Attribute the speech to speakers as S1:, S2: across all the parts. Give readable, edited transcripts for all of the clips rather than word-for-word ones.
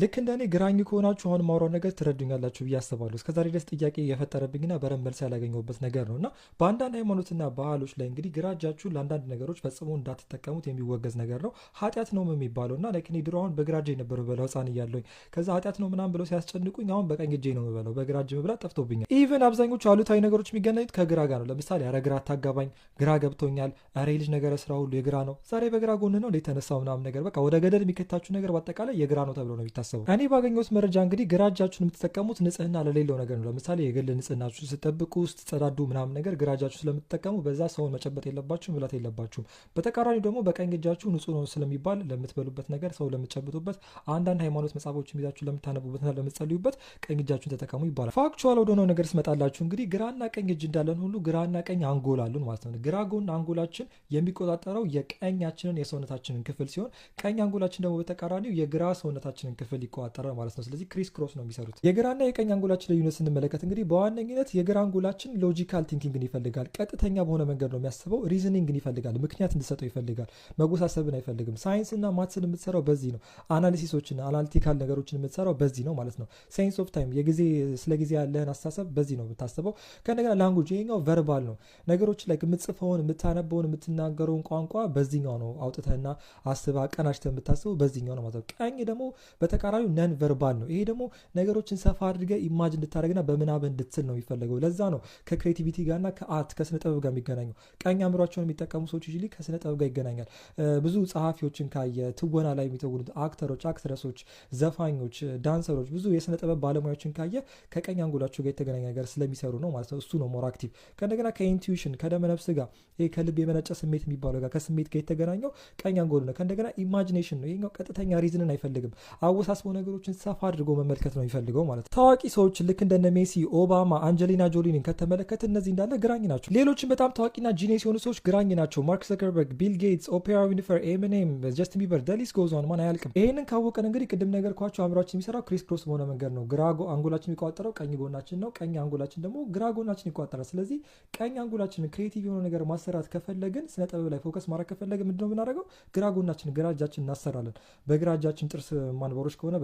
S1: ልክ እንደኔ ግራኝ ከሆናችሁ አሁን ማውራው ነገር ትረዱኛላችሁ ብዬ አስባለሁ። እስከዛሬ ድረስ ጥያቄ የፈጠረብኝና በደንብ መልስ ያላገኘሁበት ነገር ነው እና በአንዳንድ ሃይማኖትና ባህሎች ላይ እንግዲህ ግራ እጃችሁን ለአንዳንድ ነገሮች ፈጽሞ እንዳትጠቀሙት የሚወገዝ ነገር ነው። ኃጢአት ነው የሚባለው እና ላይክ እኔ ድሮ አሁን በግራ እጄ ነበር የምበላው ህፃን እያለሁኝ። ከዛ ኃጢአት ነው ምናምን ብለው ሲያስጨንቁኝ አሁን በቀኝ እጄ ነው የምበላው። በግራ እጅ መብላት ጠፍቶብኛል። ኢቨን አብዛኞቹ አሉታዊ ነገሮች የሚገናኙት ከግራ ጋር ነው። ለምሳሌ ኧረ ግራ አታጋባኝ፣ ግራ ገብቶኛል፣ ኧረ ልጅ ነገር ስራ ሁሉ የግራ ነው፣ ዛሬ በግራ ጎን ነው እንዴት ተነሳው ምናምን ነገር በቃ ወደ ገደል የሚከታችሁ ነገር በአጠቃላይ የግራ ነው ተብሎ ነው የሚታሰበው። እኔ ባገኘሁት መረጃ እንግዲህ ግራ እጃችሁን የምትጠቀሙት ንጽህና ለሌለው ነገር ነው። ለምሳሌ የግል ንጽህናችሁን ስትጠብቁ ስትጸዳዱ ምናምን ነገር ግራ እጃችሁ ስለምትጠቀሙ በዛ ሰውን መጨበጥ የለባችሁም፣ መብላት የለባችሁም። በተቃራኒው ደግሞ በቀኝ እጃችሁ ንጹህ ነው ስለሚባል ለምትበሉበት ነገር ሰው ለምትጨብጡበት፣ አንዳንድ ሃይማኖት መጽሐፎችን ይዛችሁ ለምታነቡበትና ለምትጸልዩበት ቀኝ እጃችሁን ተጠቀሙ ይባላል። ፋክቹዋል ወደሆነው ነገር ስመጣላችሁ እንግዲህ ግራና ቀኝ እጅ እንዳለን ሁሉ ግራና ቀኝ አንጎል አሉን ማለት ነው። ግራ ጎን አንጎላችን የሚቆጣጠረው የቀኛችንን የሰውነታችንን ክፍል ሲሆን ቀኝ አንጎላችን ደግሞ በተቃራኒው የግራ ሰውነታችንን ክፍል ይቆጣጠራል ማለት ነው። ስለዚህ ክሪስ ክሮስ ነው የሚሰሩት። የግራና የቀኝ አንጎላችን ልዩነት ስንመለከት እንግዲህ በዋነኝነት የግራ አንጎላችን ሎጂካል ቲንኪንግን ይፈልጋል። ቀጥተኛ በሆነ መንገድ ነው የሚያስበው። ሪዝኒንግን ይፈልጋል። ምክንያት እንድሰጠው ይፈልጋል። መጎሳሰብን አይፈልግም። ሳይንስና ማትስን የምትሰራው በዚህ ነው። አናሊሲሶችን አናሊቲካል ነገሮችን የምትሰራው በዚህ ነው ማለት ነው። ሴንስ ኦፍ ታይም ስለ ጊዜ ያለህን አስተሳሰብ በዚህ ነው የምታስበው። ከእንደገና ላንጉጅ ይሄኛው ቨርባል ነው። ነገሮች ላይ የምትጽፈውን የምታነበውን የምትናገረውን ቋንቋ በዚህኛው ነው አውጥተህና አስበህ አቀናጅተህ የምታስበው በዚህኛው ነው ማለት ነው። ቀኝ ደግሞ በተቃራኒው ነን ቨርባል ነው። ይሄ ደግሞ ነገሮችን ሰፋ አድርገህ ኢማጅን እንድታደርግና በምናብህ እንድትስል ነው የሚፈለገው። ለዛ ነው ከክሬቲቪቲ ጋርና ከአርት ከስነ ጥበብ ጋር የሚገናኘው። ቀኝ አእምሯቸውን የሚጠቀሙ ሰዎች ዩዥሊ ከስነ ጥበብ ጋር ይገናኛል። ብዙ ጸሐፊዎችን ካየ ትወና ላይ የሚተውኑት አክተሮች፣ አክትረሶች፣ ዘፋኞች፣ ዳንሰሮች ብዙ የስነ ጥበብ ባለሙያዎችን ካየ ከቀኝ አንጎላቸው ጋር የተገናኘ ነገር ስለሚሰሩ ነው ማለት ነው። እሱ ነው ሞር አክቲቭ። ከእንደገና ከኢንቱዊሽን ከደመነፍስ ጋር ይሄ ከልብ የመነጨ ስሜት የሚባለው ጋር ከስሜት ጋር የተገናኘው ቀኝ አንጎል ነው። ከእንደገና ኢማጂኔሽን ነው። ይሄኛው ቀጥተኛ ሪዝንን አይፈልግም። አወሳስበው ነገሮችን ሰፋ አድርጎ መመልከት ነው የሚፈልገው ማለት ነው። ታዋቂ ሰዎች ልክ እንደነ ሜሲ፣ ኦባማ፣ አንጀሊና ጆሊንን ከተመለከት እነዚህ እንዳለ ግራኝ ናቸው። ሌሎችን በጣም ታዋቂና ጂኒየስ የሆኑ ሰዎች ግራኝ ናቸው። ማርክ ዘከርበርግ፣ ቢል ጌትስ፣ ኦፕራ ዊንፍሪ፣ ኤሚኔም፣ ጀስቲን ቢበር፣ ደሊስ ጎዝ ኦን ማን አያልቅም። ይሄንን ካወቀን እንግዲህ ቅድም ነገር ኳቸው አእምሯችን የሚሰራው ክሪስ ክሮስ በሆነ መንገድ ነው። ግራ አንጎላችን የሚቆጣጠረው ቀኝ ጎናችን ነው። ቀኝ አንጎላችን ደግሞ ግራ ጎናችን ይቆጣጠራል። ስለዚህ ቀኝ አንጎላችን ክሬቲቭ የሆነ ነገር ማሰራት ከፈለግን፣ ስነ ጥበብ ላይ ፎከስ ማድረግ ከፈለግን ምንድነው የምናደርገው? ግራ ጎናችን ግራ እጃችን እናሰራለን። በግራ እጃችን ጥርስ ማንቦሮች ከሆነ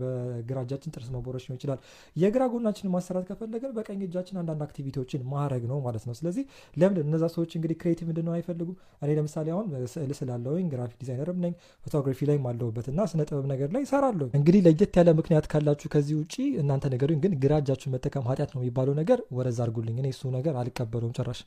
S1: በግራ እጃችን ጥርስ መቦረሽ ነው ይችላል። የግራ ጎናችን ማሰራት ከፈለግን በቀኝ እጃችን አንዳንድ አክቲቪቲዎችን ማድረግ ነው ማለት ነው። ስለዚህ ለምን እነዛ ሰዎች እንግዲህ ክሬቲቭ ምንድነው አይፈልጉም? እኔ ለምሳሌ አሁን ስዕል ስላለሁኝ ግራፊክ ዲዛይነርም ነኝ፣ ፎቶግራፊ ላይም አለሁበት እና ስነ ጥበብ ነገር ላይ እሰራለሁ። እንግዲህ ለየት ያለ ምክንያት ካላችሁ ከዚህ ውጪ እናንተ ነገሩኝ። ግን ግራ እጃችሁን መጠቀም ኃጢአት ነው የሚባለው ነገር ወደዛ አድርጉልኝ። እኔ እሱ ነገር አልቀበለውም ጭራሽ።